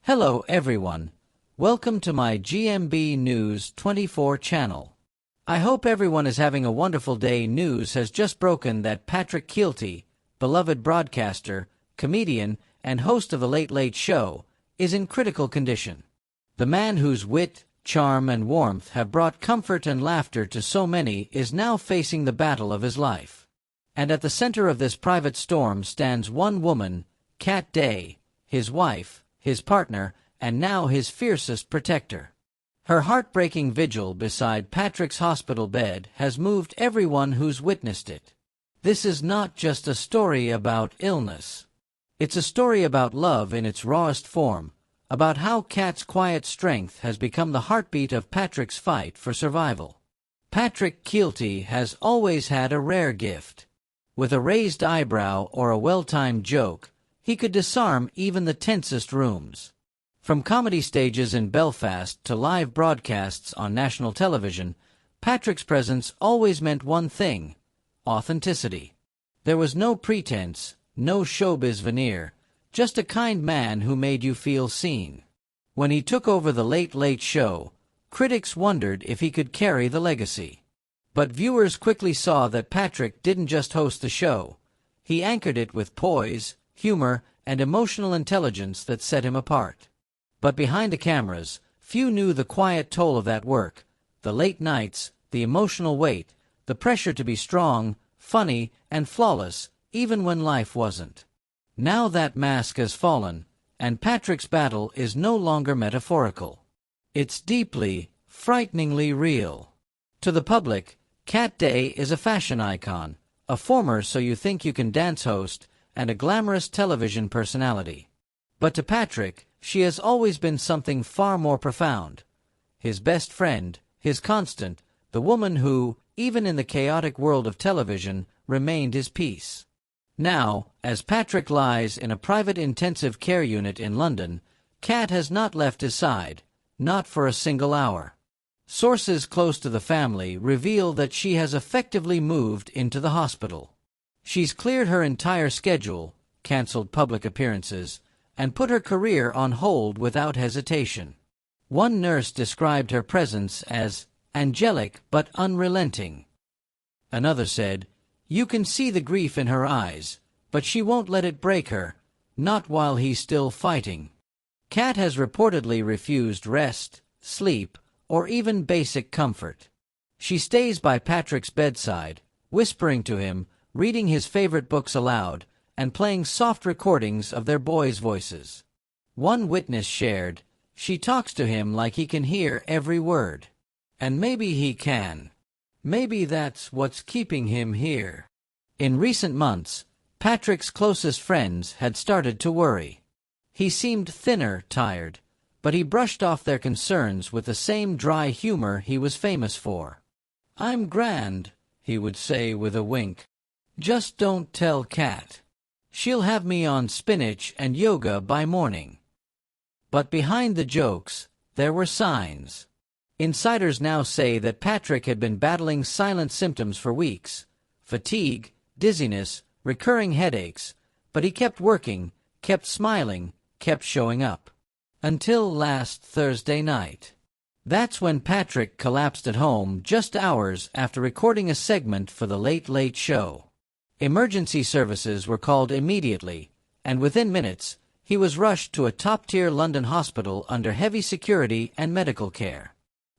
Hello everyone. Welcome to my GMB News 24 channel. I hope everyone is having a wonderful day. News has just broken that Patrick Kielty, beloved broadcaster, comedian, and host of The Late Late Show, is in critical condition. The man whose wit, charm, and warmth have brought comfort and laughter to so many is now facing the battle of his life. And at the center of this private storm stands one woman, Cat Deeley, his wife, his partner, and now his fiercest protector. Her heartbreaking vigil beside Patrick's hospital bed has moved everyone who's witnessed it. This is not just a story about illness. It's a story about love in its rawest form, about how Cat's quiet strength has become the heartbeat of Patrick's fight for survival. Patrick Kielty has always had a rare gift. With a raised eyebrow or a well-timed joke, he could disarm even the tensest rooms. From comedy stages in Belfast to live broadcasts on national television, Patrick's presence always meant one thing: authenticity. There was no pretense, no showbiz veneer, just a kind man who made you feel seen. When he took over The Late Late Show, critics wondered if he could carry the legacy. But viewers quickly saw that Patrick didn't just host the show. He anchored it with poise, humor, and emotional intelligence that set him apart. But behind the cameras, few knew the quiet toll of that work, the late nights, the emotional weight, the pressure to be strong, funny, and flawless, even when life wasn't. Now that mask has fallen, and Patrick's battle is no longer metaphorical. It's deeply, frighteningly real. To the public, Cat Deeley is a fashion icon, a former So You Think You Can Dance host, and a glamorous television personality. But to Patrick, she has always been something far more profound. His best friend, his constant, the woman who, even in the chaotic world of television, remained his peace. Now, as Patrick lies in a private intensive care unit in London, Cat has not left his side, not for a single hour. Sources close to the family reveal that she has effectively moved into the hospital. She's cleared her entire schedule, cancelled public appearances, and put her career on hold without hesitation. One nurse described her presence as angelic but unrelenting. Another said, "You can see the grief in her eyes, but she won't let it break her, not while he's still fighting." Cat has reportedly refused rest, sleep, or even basic comfort. She stays by Patrick's bedside, whispering to him, reading his favorite books aloud, and playing soft recordings of their boys' voices. One witness shared, "She talks to him like he can hear every word." And maybe he can. Maybe that's what's keeping him here. In recent months, Patrick's closest friends had started to worry. He seemed thinner, tired, but he brushed off their concerns with the same dry humor he was famous for. "I'm grand," he would say with a wink. "Just don't tell Cat. She'll have me on spinach and yoga by morning." But behind the jokes, there were signs. Insiders now say that Patrick had been battling silent symptoms for weeks: fatigue, dizziness, recurring headaches, but he kept working, kept smiling, kept showing up. Until last Thursday night. That's when Patrick collapsed at home just hours after recording a segment for The Late Late Show. Emergency services were called immediately, and within minutes, he was rushed to a top-tier London hospital under heavy security and medical care.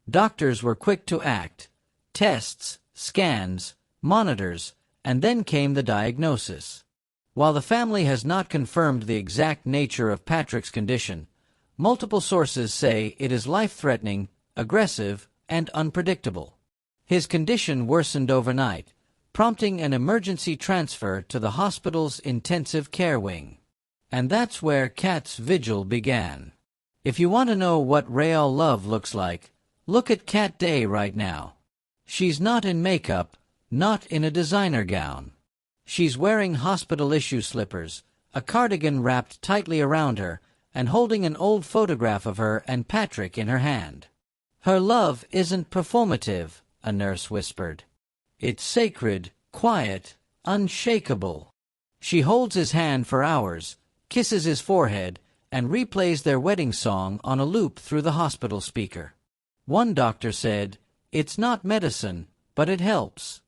Doctors were quick to act. Tests, scans, monitors, and then came the diagnosis. While the family has not confirmed the exact nature of Patrick's condition, multiple sources say it is life-threatening, aggressive, and unpredictable. His condition worsened overnight, prompting an emergency transfer to the hospital's intensive care wing. And that's where Cat's vigil began. If you want to know what real love looks like, look at Cat Deeley right now. She's not in makeup, not in a designer gown. She's wearing hospital-issue slippers, a cardigan wrapped tightly around her, and holding an old photograph of her and Patrick in her hand. "Her love isn't performative," a nurse whispered. "It's sacred, quiet, unshakable." She holds his hand for hours, kisses his forehead, and replays their wedding song on a loop through the hospital speaker. One doctor said, "It's not medicine, but it helps."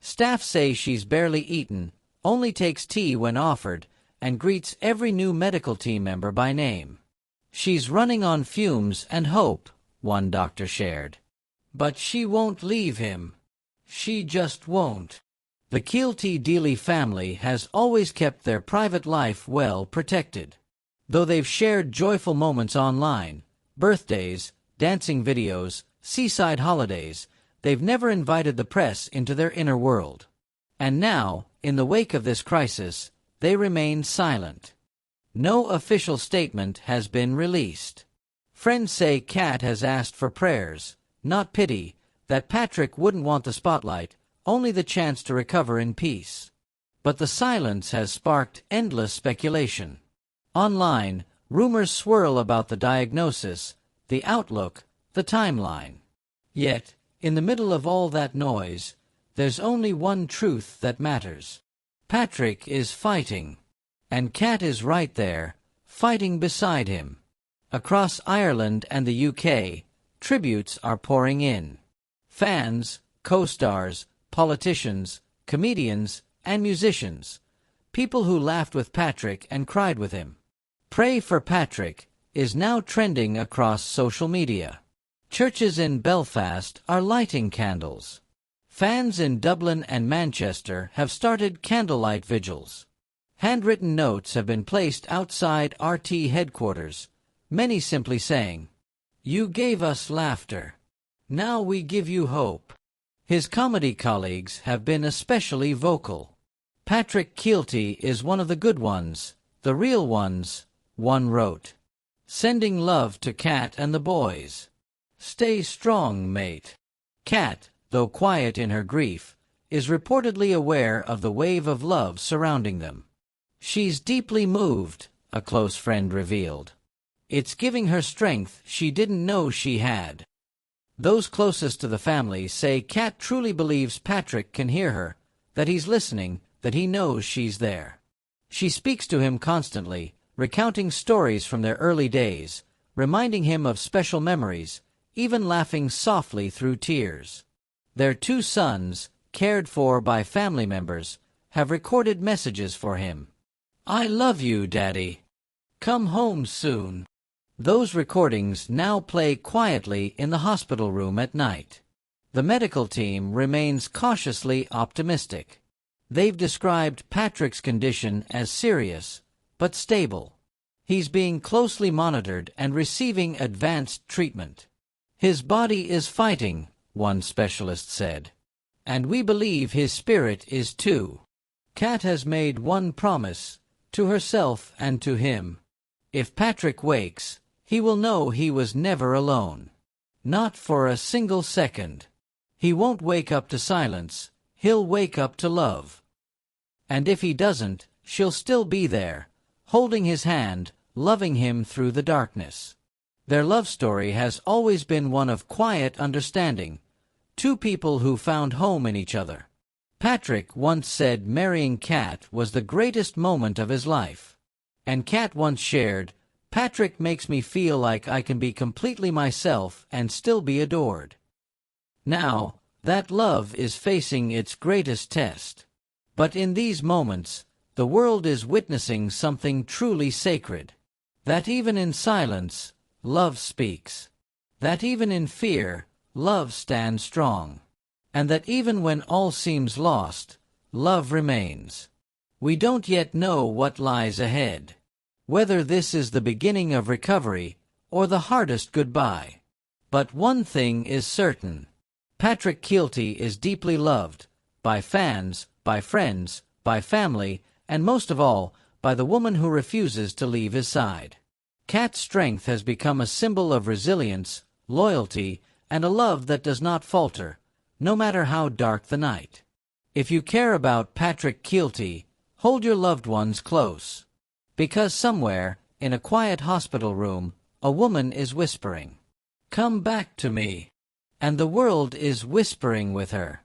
Staff say she's barely eaten, only takes tea when offered, and greets every new medical team member by name. "She's running on fumes and hope," one doctor shared. "But she won't leave him. She just won't." The Kielty family has always kept their private life well protected. Though they've shared joyful moments online, birthdays, dancing videos, seaside holidays, they've never invited the press into their inner world. And now, in the wake of this crisis, they remain silent. No official statement has been released. Friends say Cat has asked for prayers, not pity, that Patrick wouldn't want the spotlight, only the chance to recover in peace. But the silence has sparked endless speculation. Online, rumors swirl about the diagnosis, the outlook, the timeline. Yet, in the middle of all that noise, there's only one truth that matters. Patrick is fighting. And Cat is right there, fighting beside him. Across Ireland and the UK, tributes are pouring in. Fans, co-stars, politicians, comedians, and musicians. People who laughed with Patrick and cried with him. "Pray for Patrick" is now trending across social media. Churches in Belfast are lighting candles. Fans in Dublin and Manchester have started candlelight vigils. Handwritten notes have been placed outside RT headquarters, many simply saying, "You gave us laughter. Now we give you hope." His comedy colleagues have been especially vocal. "Patrick Kielty is one of the good ones, the real ones," one wrote. "Sending love to Cat and the boys. Stay strong, mate." Cat, though quiet in her grief, is reportedly aware of the wave of love surrounding them. "She's deeply moved," a close friend revealed. "It's giving her strength she didn't know she had." Those closest to the family say Cat truly believes Patrick can hear her, that he's listening, that he knows she's there. She speaks to him constantly, recounting stories from their early days, reminding him of special memories, even laughing softly through tears. Their two sons, cared for by family members, have recorded messages for him. "I love you, Daddy. Come home soon." Those recordings now play quietly in the hospital room at night. The medical team remains cautiously optimistic. They've described Patrick's condition as serious, but stable. He's being closely monitored and receiving advanced treatment. "His body is fighting," one specialist said. "And we believe his spirit is too." Cat has made one promise, to herself and to him. If Patrick wakes, he will know he was never alone. Not for a single second. He won't wake up to silence, he'll wake up to love. And if he doesn't, she'll still be there, holding his hand, loving him through the darkness. Their love story has always been one of quiet understanding, two people who found home in each other. Patrick once said marrying Cat was the greatest moment of his life. And Cat once shared, "Patrick makes me feel like I can be completely myself and still be adored." Now, that love is facing its greatest test. But in these moments, the world is witnessing something truly sacred. That even in silence, love speaks. That even in fear, love stands strong. And that even when all seems lost, love remains. We don't yet know what lies ahead. Whether this is the beginning of recovery or the hardest goodbye. But one thing is certain. Patrick Kielty is deeply loved, by fans, by friends, by family, and most of all, by the woman who refuses to leave his side. Cat's strength has become a symbol of resilience, loyalty, and a love that does not falter, no matter how dark the night. If you care about Patrick Kielty, hold your loved ones close. Because somewhere, in a quiet hospital room, a woman is whispering, "Come back to me." And the world is whispering with her.